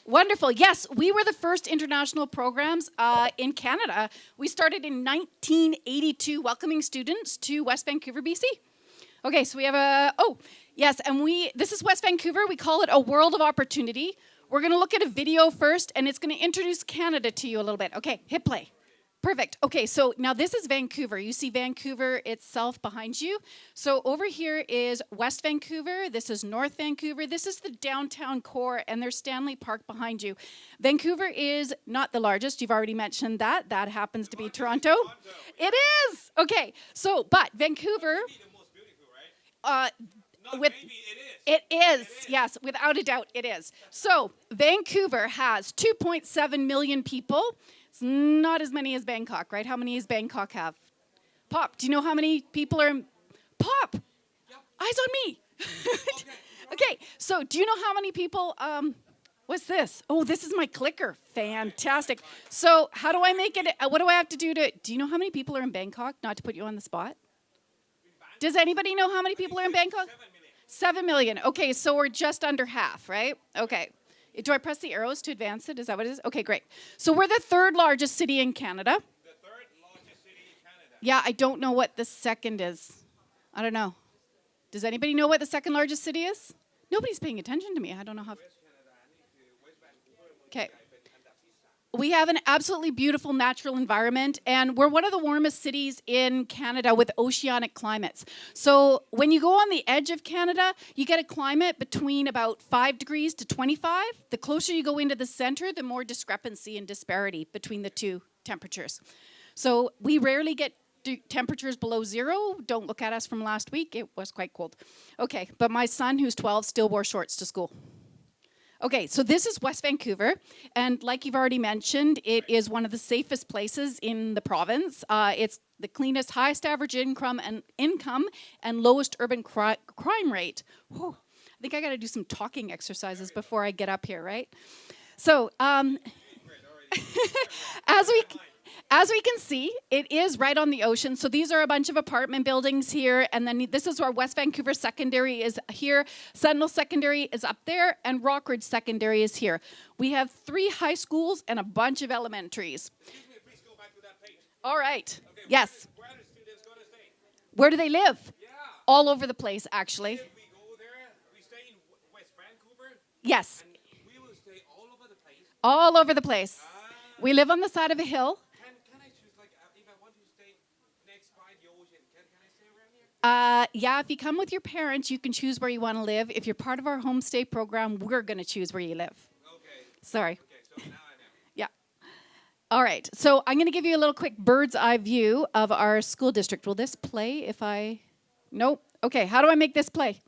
Wonderful. Yes, we were the first international programs in Canada. We started in 1982 welcoming students to West Vancouver, BC. Okay, so we have yes, and this is West Vancouver. We call it a world of opportunity. We're going to look at a video first, and it's going to introduce Canada to you a little bit. Okay, hit play. Perfect. Okay, so now this is Vancouver. You see Vancouver itself behind you. So over here is West Vancouver. This is North Vancouver. This is the downtown core, and there's Stanley Park behind you. Vancouver is not the largest. You've already mentioned that. That happens to be Toronto. It is. Okay, so, but Vancouver... It is, yes, without a doubt, it is. So Vancouver has 2.7 million people. It's not as many as Bangkok, right? How many does Bangkok have? Pop, do you know how many people are in... Pop! Yep. Eyes on me! Okay, so do you know how many people... what's this? Oh, this is my clicker. Fantastic. So how do I make it... what do I have to do to... Do you know how many people are in Bangkok? Not to put you on the spot. Does anybody know how many people are in Bangkok? 7 million. Okay, so we're just under half, right? Okay. Do I press the arrows to advance it? Is that what it is? Okay, great. So we're the third largest city in Canada. The third largest city in Canada. Yeah, I don't know what the second is. I don't know. Does anybody know what the second largest city is? Nobody's paying attention to me. I don't know how. Okay. We have an absolutely beautiful natural environment, and we're one of the warmest cities in Canada with oceanic climates. So when you go on the edge of Canada, you get a climate between about 5 degrees to 25. The closer you go into the center, the more discrepancy and disparity between the two temperatures. So we rarely get temperatures below zero. Don't look at us from last week. It was quite cold. Okay, but my son, who's 12, still wore shorts to school. Okay, so this is West Vancouver, and like you've already mentioned, it is one of the safest places in the province. It's the cleanest, highest average income and lowest urban crime rate. Whew, I think I got to do some talking exercises before I get up here, right? So, as we can see, it is right on the ocean. So these are a bunch of apartment buildings here. And then this is where West Vancouver Secondary is here. Sentinel Secondary is up there. And Rockridge Secondary is here. We have 3 high schools and a bunch of elementaries. Excuse me, please go back to that page. All right. Okay, yes. Where are the students going to stay? Where do they live? Yeah. All over the place, actually. If we go there, we stay in West Vancouver. Yes. And we will stay all over the place. All over the place. We live on the side of a hill. Yeah, if you come with your parents, you can choose where you want to live. If you're part of our homestay program, we're going to choose where you live. Okay. Sorry. Okay, so now I know. Yeah. All right. So I'm going to give you a little quick bird's eye view of our school district. Will this play if I... Nope. Okay, how do I make this play?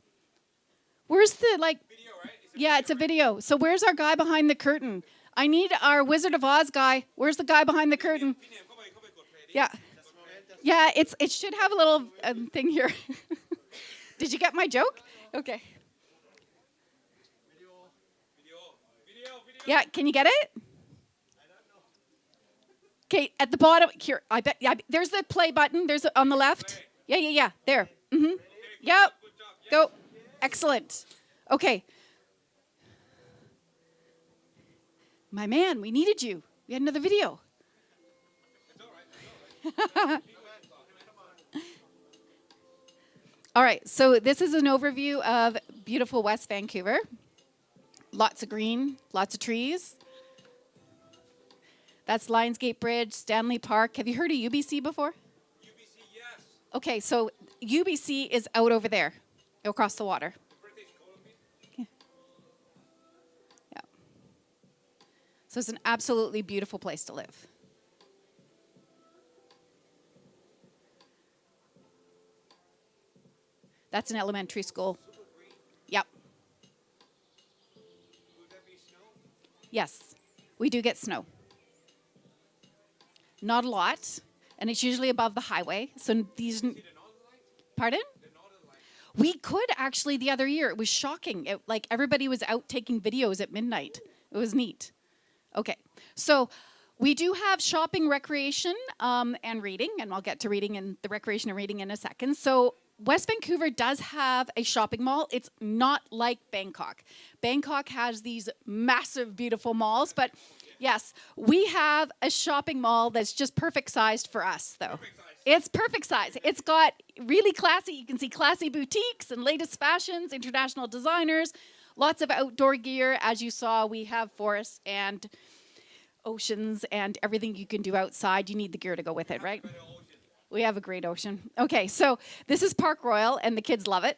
Where's the, like... Video, right? It's a video. So where's our guy behind the curtain? I need our Wizard of Oz guy. Where's the guy behind the curtain? Yeah. Yeah, it should have a little thing here. Did you get my joke? Okay. Video. Yeah, can you get it? Okay, at the bottom here. I bet. Yeah, there's the play button. There's on the left. Yeah. There. Yep. Go. Excellent. Okay. My man, we needed you. We had another video. All right, so this is an overview of beautiful West Vancouver. Lots of green, lots of trees. That's Lionsgate Bridge, Stanley Park. Have you heard of UBC before? UBC, yes. Okay, so UBC is out over there, across the water. British Columbia. Yeah. So it's an absolutely beautiful place to live. That's an elementary school. Yep. Will there be snow? Yes, we do get snow. Not a lot, and it's usually above the highway. So these... Pardon? We could actually the other year. It was shocking. Like everybody was out taking videos at midnight. It was neat. Okay, so we do have shopping, recreation, and reading, and I'll get to reading and the recreation and reading in a second. So West Vancouver does have a shopping mall. It's not like Bangkok. Bangkok has these massive, beautiful malls, but yes, we have a shopping mall that's just perfect sized for us, though. Perfect size. It's perfect size. It's got really classy, you can see classy boutiques and latest fashions, international designers, lots of outdoor gear. As you saw, we have forests and oceans and everything you can do outside. You need the gear to go with it, right? We have a great ocean. Okay, so this is Park Royal, and the kids love it.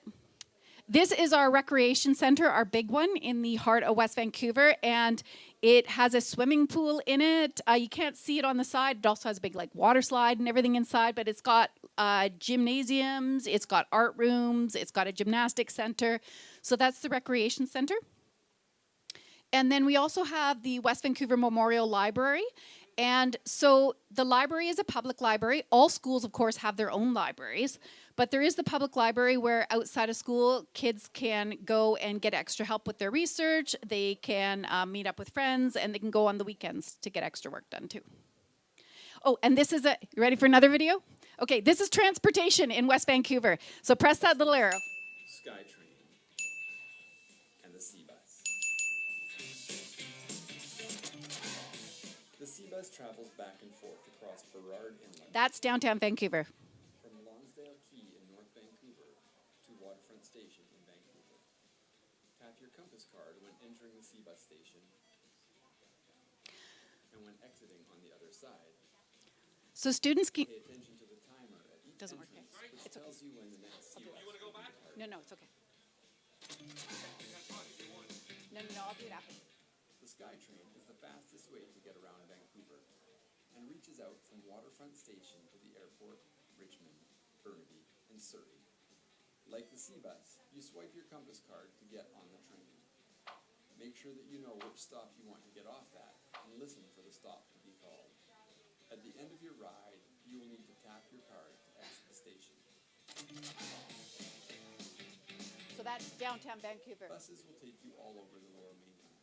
This is our recreation center, our big one in the heart of West Vancouver, and it has a swimming pool in it. You can't see it on the side. It also has a big water slide and everything inside, but it's got gymnasiums, it's got art rooms, it's got a gymnastics center. So that's the recreation center. And then we also have the West Vancouver Memorial Library. And so the library is a public library. All schools, of course, have their own libraries. But there is the public library where outside of school, kids can go and get extra help with their research. They can meet up with friends, and they can go on the weekends to get extra work done, too. Oh, and this is you ready for another video? Okay, this is transportation in West Vancouver. So press that little arrow. SkyTrain and the Sea Bus. The Sea Bus travels back and forth across Burrard Inlet That's downtown Vancouver. from Lonsdale Quay in North Vancouver to Waterfront Station in Vancouver. Tap your compass card when entering the Sea Bus station and when exiting on the other side. So students can... Pay attention to the timer at each Doesn't work, entrance, okay. which It's okay. tells you when the next Sea Bus You want to go back? No, it's okay. No, I'll do it after. The SkyTrain is the fastest way to get around Vancouver and reaches out from Waterfront Station to the airport, Richmond, Burnaby, and Surrey. Like the Sea Bus, you swipe your compass card to get on the train. Make sure that you know which stop you want to get off at and listen for the stop to be called. At the end of your ride, you will need to tap your card to exit the station. So that's downtown Vancouver. Buses will take you all over the Lower Mainland.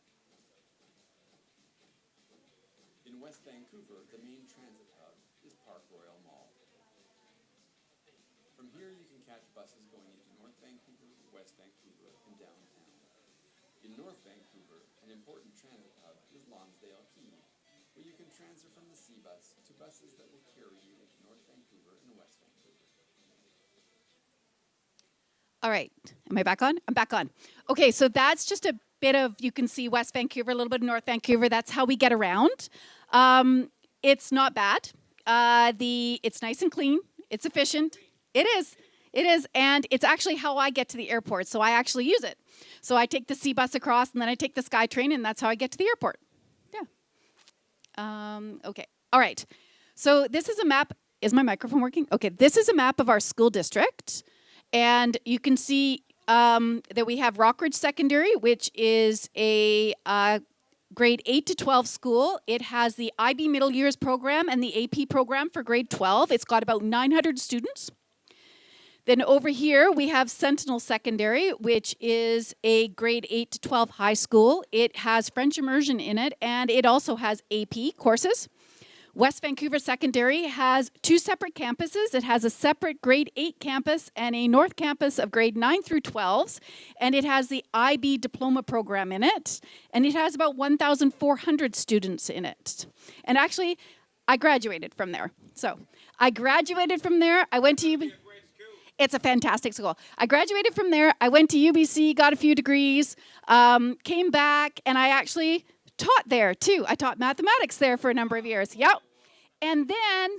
In West Vancouver, the main transit hub is Park Royal Mall. From here, you can catch buses going into North Vancouver, West Vancouver, and downtown. In North Vancouver, an important transit hub is Lonsdale Quay, where you can transfer from the Sea Bus to buses that will carry you into North Vancouver and West Vancouver. All right. Am I back on? I'm back on. Okay, so that's just a bit of, you can see West Vancouver, a little bit of North Vancouver. That's how we get around. It's not bad. It's nice and clean. It's efficient. It is. It is. And it's actually how I get to the airport. So I actually use it. So I take the Sea Bus across, and then I take the SkyTrain, and that's how I get to the airport. Yeah. Okay. All right. So this is a map. Is my microphone working? Okay. This is a map of our school district. And you can see that we have Rockridge Secondary, which is a grade 8 to 12 school. It has the IB Middle Years program and the AP program for grade 12. It's got about 900 students. Then over here, we have Sentinel Secondary, which is a grade 8 to 12 high school. It has French immersion in it, and it also has AP courses. West Vancouver Secondary has two separate campuses. It has a separate grade 8 campus and a north campus of grade 9 through 12s. And it has the IB diploma program in it. And it has about 1,400 students in it. And actually, I graduated from there. So I graduated from there. I went to It's a fantastic school. I graduated from there. I went to UBC, got a few degrees, came back, and I actually taught there too. I taught mathematics there for a number of years. Yep. And then,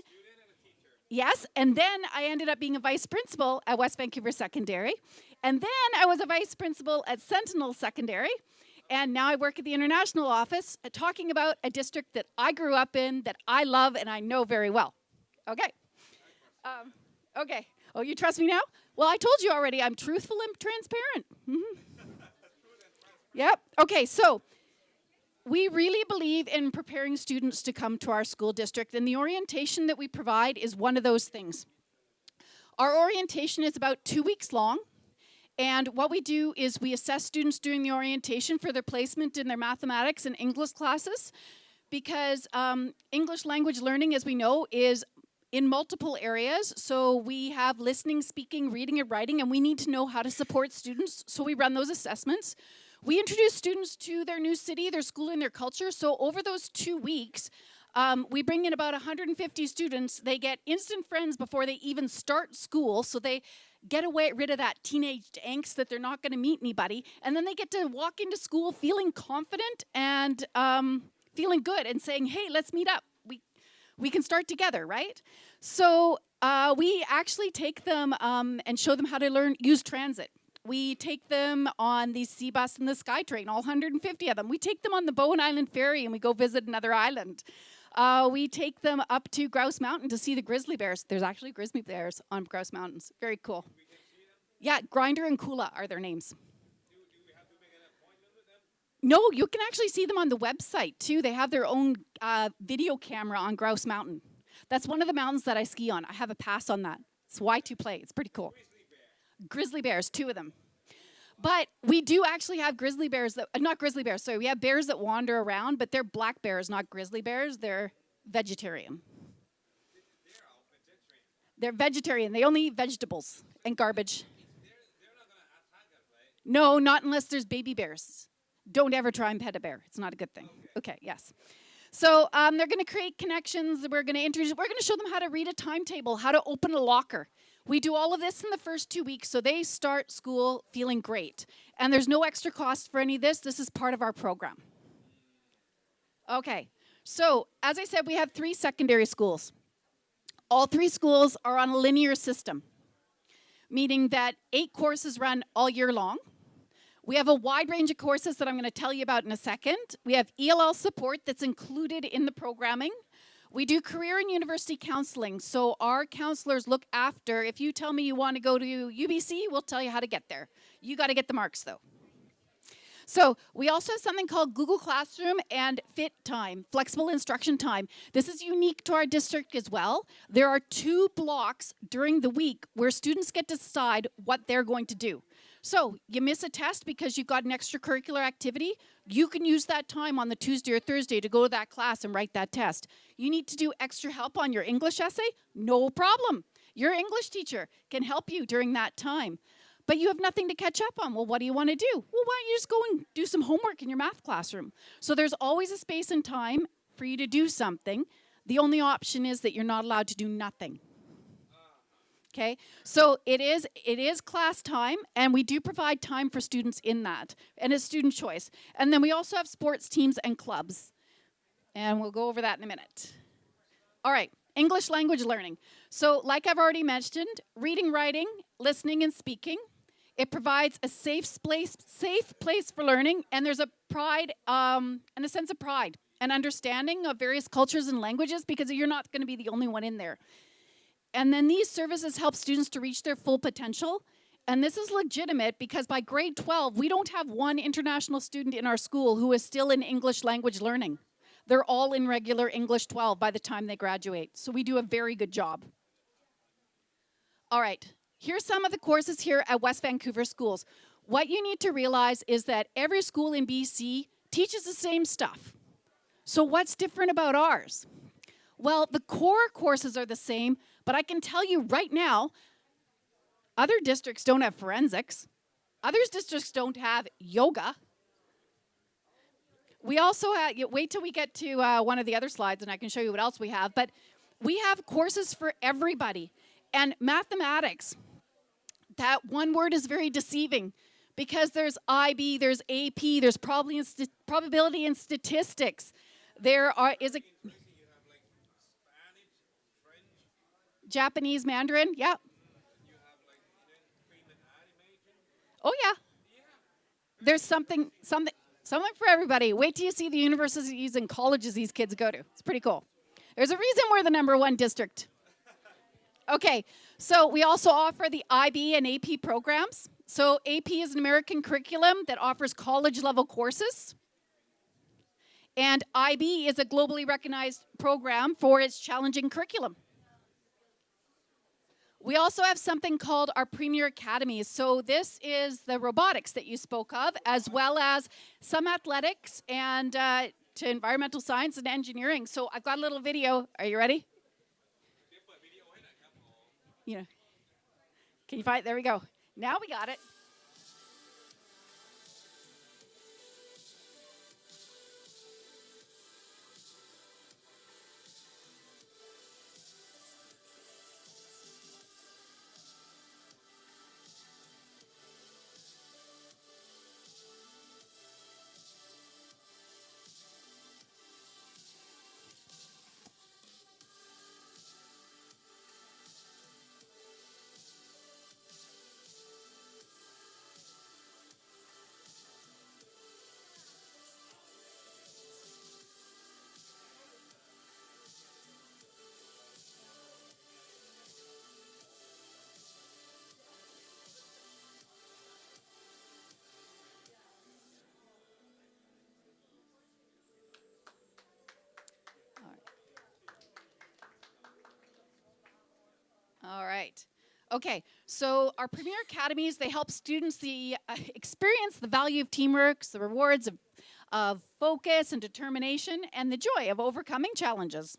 yes, and then I ended up being a vice principal at West Vancouver Secondary. And then I was a vice principal at Sentinel Secondary. And now I work at the international office talking about a district that I grew up in, that I love and I know very well. Okay. Okay. Oh, you trust me now? Well, I told you already, I'm truthful and transparent. Yep. Okay, so we really believe in preparing students to come to our school district, and the orientation that we provide is one of those things. Our orientation is about 2 weeks long, and what we do is we assess students during the orientation for their placement in their mathematics and English classes, because English language learning, as we know, is in multiple areas. So we have listening, speaking, reading, and writing, and we need to know how to support students. So we run those assessments. We introduce students to their new city, their school, and their culture. So over those 2 weeks, we bring in about 150 students. They get instant friends before they even start school. So they get rid of that teenage angst that they're not going to meet anybody. And then they get to walk into school feeling confident and feeling good and saying, hey, let's meet up. We can start together, right? So we actually take them and show them how to use transit. We take them on the sea bus and the SkyTrain, all 150 of them. We take them on the Bowen Island Ferry and we go visit another island. We take them up to Grouse Mountain to see the grizzly bears. There's actually grizzly bears on Grouse Mountains. Very cool. Yeah, Grinder and Kula are their names. No, you can actually see them on the website, too. They have their own video camera on Grouse Mountain. That's one of the mountains that I ski on. I have a pass on that. It's Y2 Play. It's pretty cool. Grizzly bears, 2 of them. But we do actually have grizzly bears not grizzly bears, sorry. We have bears that wander around, but they're black bears, not grizzly bears. They're vegetarian. They're vegetarian. They only eat vegetables and garbage. No, not unless there's baby bears. Don't ever try and pet a bear. It's not a good thing. Okay, yes. So they're going to create connections. We're going to show them how to read a timetable, how to open a locker. We do all of this in the first 2 weeks, so they start school feeling great. And there's no extra cost for any of this. This is part of our program. Okay, so as I said, we have 3 secondary schools. All 3 schools are on a linear system, meaning that 8 courses run all year long. We have a wide range of courses that I'm going to tell you about in a second. We have ELL support that's included in the programming. We do career and university counseling, so our counselors look after. If you tell me you want to go to UBC, we'll tell you how to get there. You got to get the marks, though. So we also have something called Google Classroom and Fit Time, flexible instruction time. This is unique to our district as well. There are 2 blocks during the week where students get to decide what they're going to do. So you miss a test because you've got an extracurricular activity, you can use that time on the Tuesday or Thursday to go to that class and write that test. You need to do extra help on your English essay? No problem. Your English teacher can help you during that time. But you have nothing to catch up on. Well, what do you want to do? Well, why don't you just go and do some homework in your math classroom? So there's always a space and time for you to do something. The only option is that you're not allowed to do nothing. Okay, so it is class time, and we do provide time for students in that, and it's student choice. And then we also have sports teams and clubs, and we'll go over that in a minute. All right, English language learning. So like I've already mentioned, reading, writing, listening, and speaking. It provides a safe place for learning, and there's a pride and a sense of pride and understanding of various cultures and languages because you're not going to be the only one in there. And then these services help students to reach their full potential. And this is legitimate because by grade 12, we don't have one international student in our school who is still in English language learning. They're all in regular English 12 by the time they graduate. So we do a very good job. All right, here's some of the courses here at West Vancouver schools. What you need to realize is that every school in BC teaches the same stuff. So what's different about ours? Well, the core courses are the same, but I can tell you right now, other districts don't have forensics. Other districts don't have yoga. We also have, wait till we get to one of the other slides and I can show you what else we have, but we have courses for everybody. And mathematics, that one word is very deceiving because there's IB, there's AP, there's probability and statistics. There is a Japanese Mandarin, yeah. Oh yeah. There's something for everybody. Wait till you see the universities and colleges these kids go to. It's pretty cool. There's a reason we're the #1 district. Okay, so we also offer the IB and AP programs. So AP is an American curriculum that offers college-level courses. And IB is a globally recognized program for its challenging curriculum. We also have something called our Premier Academies. So this is the robotics that you spoke of, as well as some athletics and to environmental science and engineering. So I've got a little video. Are you ready? You know, can you find? There we go. Now we got it. All right. Okay, so our Premier Academies, they help students experience the value of teamwork, the rewards of focus and determination, and the joy of overcoming challenges.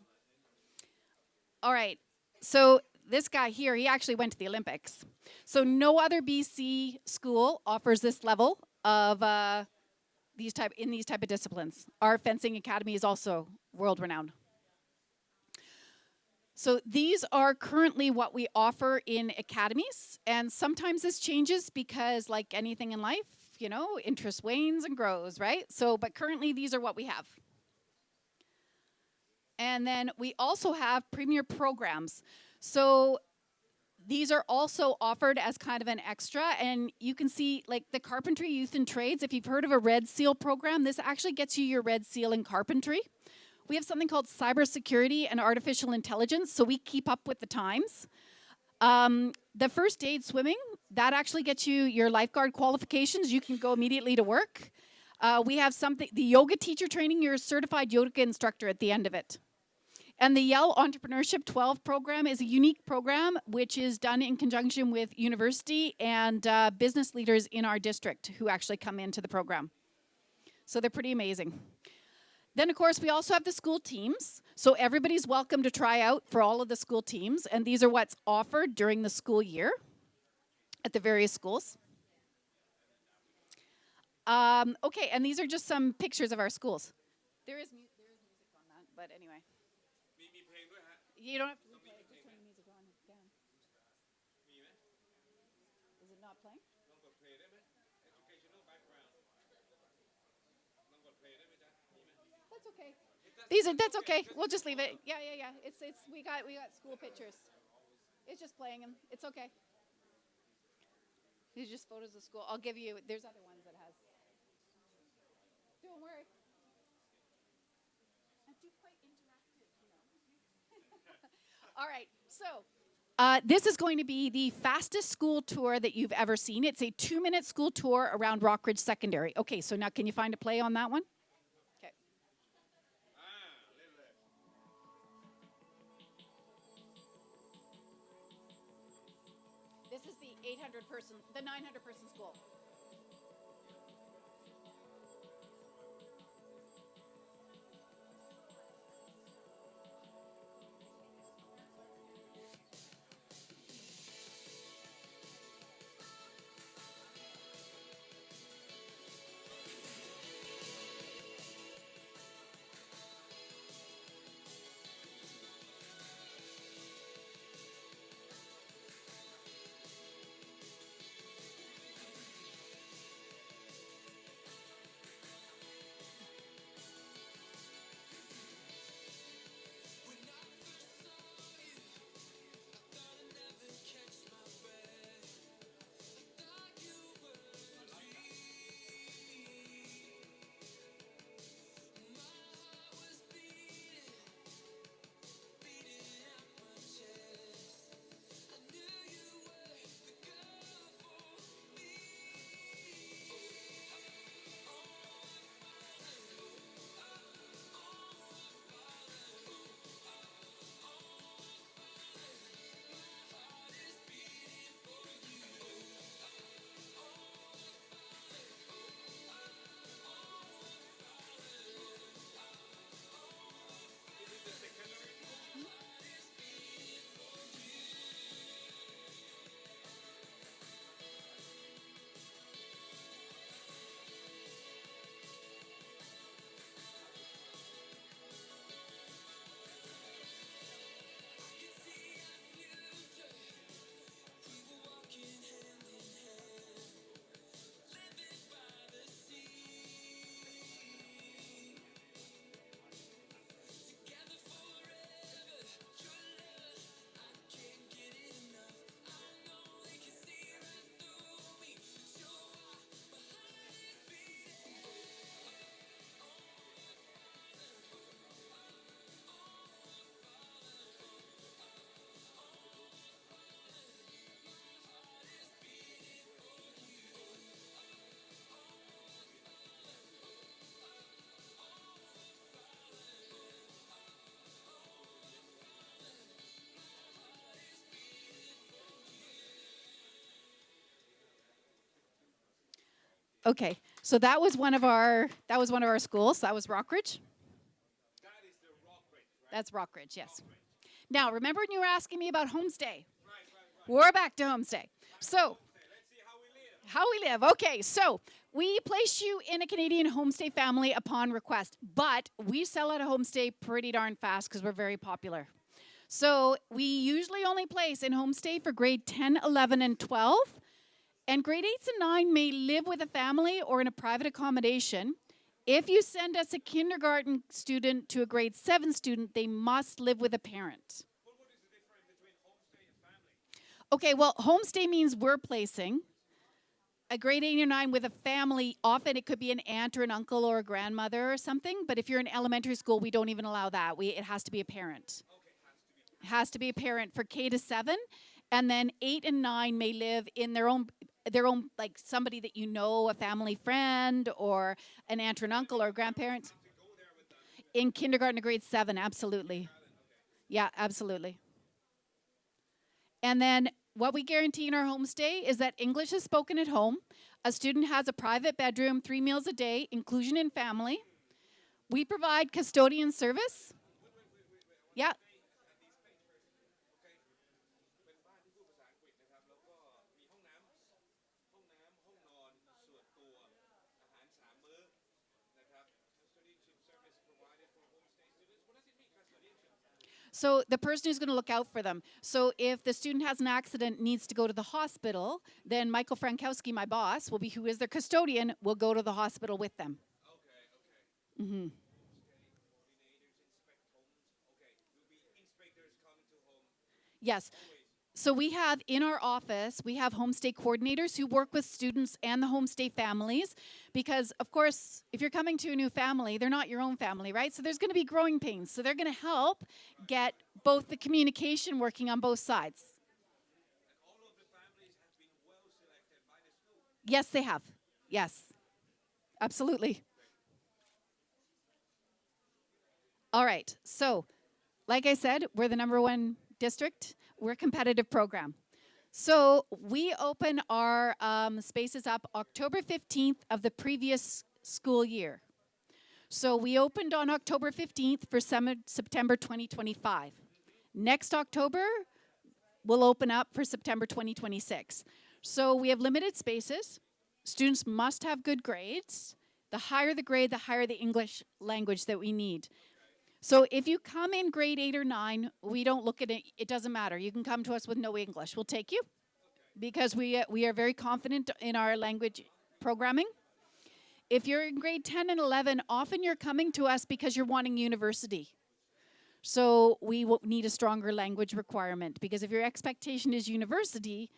All right, so this guy here, he actually went to the Olympics. So no other BC school offers this level of these type of disciplines. Our fencing academy is also world renowned. So these are currently what we offer in academies, and sometimes this changes because, like anything in life, you know, interest wanes and grows, right? So, but currently these are what we have. And then we also have premier programs. So these are also offered as kind of an extra, and you can see like the Carpentry Youth and Trades. If you've heard of a Red Seal program, this actually gets you your Red Seal in carpentry. We have something called cybersecurity and artificial intelligence, so we keep up with the times. The first aid swimming, that actually gets you your lifeguard qualifications. You can go immediately to work. We have something, the yoga teacher training, you're a certified yoga instructor at the end of it. And the Yale Entrepreneurship 12 program is a unique program which is done in conjunction with university and business leaders in our district who actually come into the program. So they're pretty amazing. Then, of course, we also have the school teams. So everybody's welcome to try out for all of the school teams. And these are what's offered during the school year at the various schools. Okay, and these are just some pictures of our schools. There is music on that, but anyway. You don't have to replay it, just turn the music on and down. Is it not playing? That's okay. That's okay. We'll just leave it. Yeah. It's we got school pictures. It's just playing them. It's okay. These are just photos of school. I'll give you. There's other ones that has. Don't worry. I'm too quite interactive, you know. All right. So. This is going to be the fastest school tour that you've ever seen. It's a 2-minute school tour around Rockridge Secondary. Okay, so now can you find a play on that one? Okay. This is the 900-person school. Okay, so that was one of our schools. That was Rockridge. That is the rock bridge, right? That's Rockridge, yes. Now, remember when you were asking me about homestay? Right. We're back to homestay. So, Okay, let's see how we live. how we live. Okay, so we place you in a Canadian homestay family upon request, but we sell out a homestay pretty darn fast because we're very popular. So we usually only place in homestay for grade 10, 11, and 12. And grade 8s and 9 may live with a family or in a private accommodation. If you send us a kindergarten student to a grade 7 student, they must live with a parent. What is the difference between homestay and family? Okay, well, homestay means we're placing a grade 8 or 9 with a family. Often it could be an aunt or an uncle or a grandmother or something. But if you're in elementary school, we don't even allow that. It has to be a parent. Okay, Has to be a parent for K to 7. And then 8 and 9 may live in their own like somebody that you know, a family friend or an aunt or an uncle or grandparents. to go there with them. In kindergarten to grade 7, absolutely. Yeah, absolutely. And then what we guarantee in our homestay is that English is spoken at home. A student has a private bedroom, 3 meals a day, inclusion in family. We provide custodian service. Yeah. เป็นบ้านที่พูดภาษาอังกฤษนะครับแล้วก็มีห้องน้ำห้องนอนส่วนตัวอาหาร3มื้อนะครับ custodianship service provided for homestay students. What does it mean, custodianship? So the person who's going to look out for them. So if the student has an accident, needs to go to the hospital, then Michael Frankowski, my boss, who is their custodian, will go to the hospital with them. Okay. Homestay coordinators inspect homes. Okay, will be inspectors coming to home Yes. always. So we have in our office, we have homestay coordinators who work with students and the homestay families because, of course, if you're coming to a new family, they're not your own family, right? So there's going to be growing pains. So they're going to help get both the communication working on both sides. And all of the families have been well selected by the school. Yes, they have. Yes. Absolutely. All right. So, like I said, we're the number one district. We're a competitive program. So we open our spaces up October 15th of the previous school year. So we opened on October 15th for September 2025. Next October, we'll open up for September 2026. So we have limited spaces. Students must have good grades. The higher the grade, the higher the English language that we need. So if you come in grade 8 or 9, we don't look at it. It doesn't matter. You can come to us with no English. We'll take you because we are very confident in our language programming. If you're in grade 10 and 11, often you're coming to us because you're wanting university. So we will need a stronger language requirement because if your expectation is university,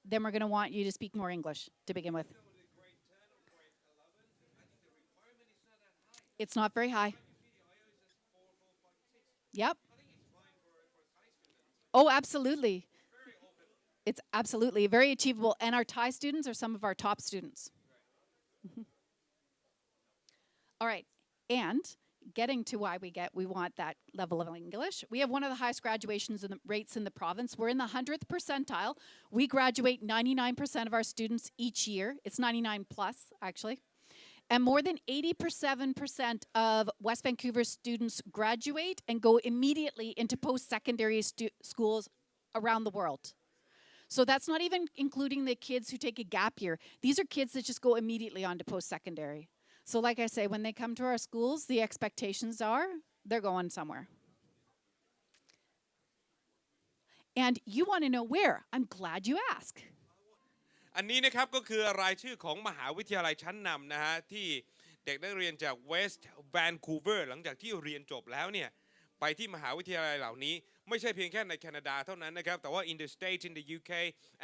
then we're going to want you to speak more English to begin with. With the grade 10 or grade 11, I think the requirement is not that high. It's not very high. You see the IELTS is 4.6. Yep. I think it's fine for Thai students. Oh, absolutely. Very open. It's absolutely very achievable. And our Thai students are some of our top students. Mhm. All right. And getting to why we want that level of English. We have one of the highest graduations rates in the province. We're in the 100th percentile. We graduate 99% of our students each year. It's 99 plus, actually. And more than 87% of West Vancouver students graduate and go immediately into post-secondary schools around the world. So that's not even including the kids who take a gap year. These are kids that just go immediately on to post-secondary. So like I say, when they come to our schools, the expectations are they're going somewhere. And you want to know where? I'm glad you ask. อันนี้นะครับก็คือรายชื่อของมหาวิทยาลัยชั้นนำนะฮะที่เด็กนักเรียนจาก West Vancouver หลังจากที่เรียนจบแล้วเนี่ยไปที่มหาวิทยาลัยเหล่านี้ไม่ใช่เพียงแค่ในแคนาดาเท่านั้นนะครับแต่ว่า in the States in the UK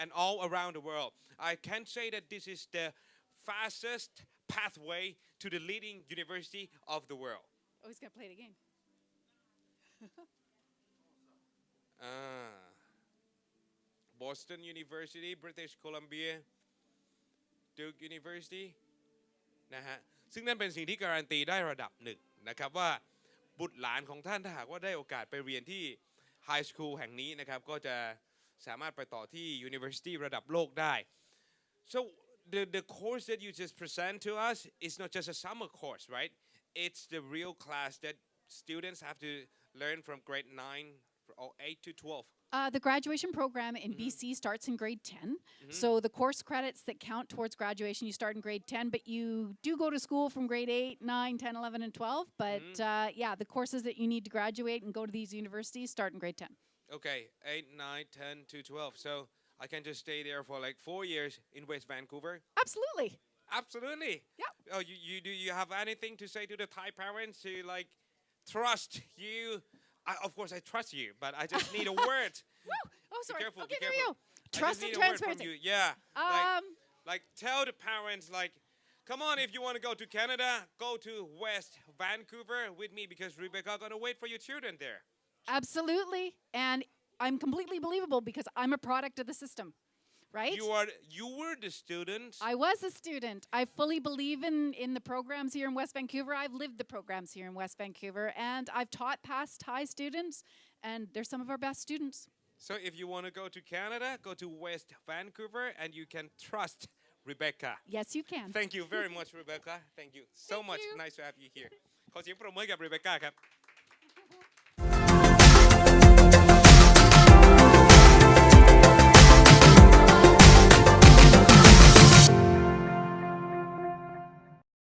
and all around the world I can say that this is the fastest pathway to the leading university of the world Oh, he's going to play it again. อ่า Boston University British Columbia Duke University นะฮะซึ่งนั่นเป็นสิ่งที่การันตีได้ระดับหนึ่งนะครับว่าบุตรหลานของท่านถ้าหากว่าได้โอกาสไปเรียนที่ High School แห่งนี้นะครับก็จะสามารถไปต่อที่ University ระดับโลกได้ so the course that you just present to us is not just a summer course, right? It's the real class that students have to learn from grade 9 or 8 to 12. The graduation program in BC starts in grade 10. So the course credits that count towards graduation, you start in grade 10, but you do go to school from grade 8, 9, 10, 11, and 12. But yeah, the courses that you need to graduate and go to these universities start in grade 10. Okay, 8, 9, 10 to 12. So I can just stay there for like 4 years in West Vancouver. Absolutely. Absolutely. Yeah. Oh, do you have anything to say to the Thai parents to like trust you? Of course, I trust you, but I just need a word. Woo! Oh, sorry. Careful, Okay, be there careful. you go. I Trust just and need a word from transparency. you. Yeah. Um, Like tell the parents like, come on, if you want to go to Canada, go to West Vancouver with me because Rebecca gonna wait for your children there. Absolutely. And I'm completely believable because I'm a product of the system, right? You were the student. I was a student. I fully believe in the programs here in West Vancouver. I've lived the programs here in West Vancouver, and I've taught past Thai students, and they're some of our best students. So if you want to go to Canada, go to West Vancouver, and you can trust Rebecca. Yes, you can. Thank you very much, Rebecca. Thank you so Thank much. you. Nice to have you here. ขอเสียงปรบมือให้กับ Rebecca ครับ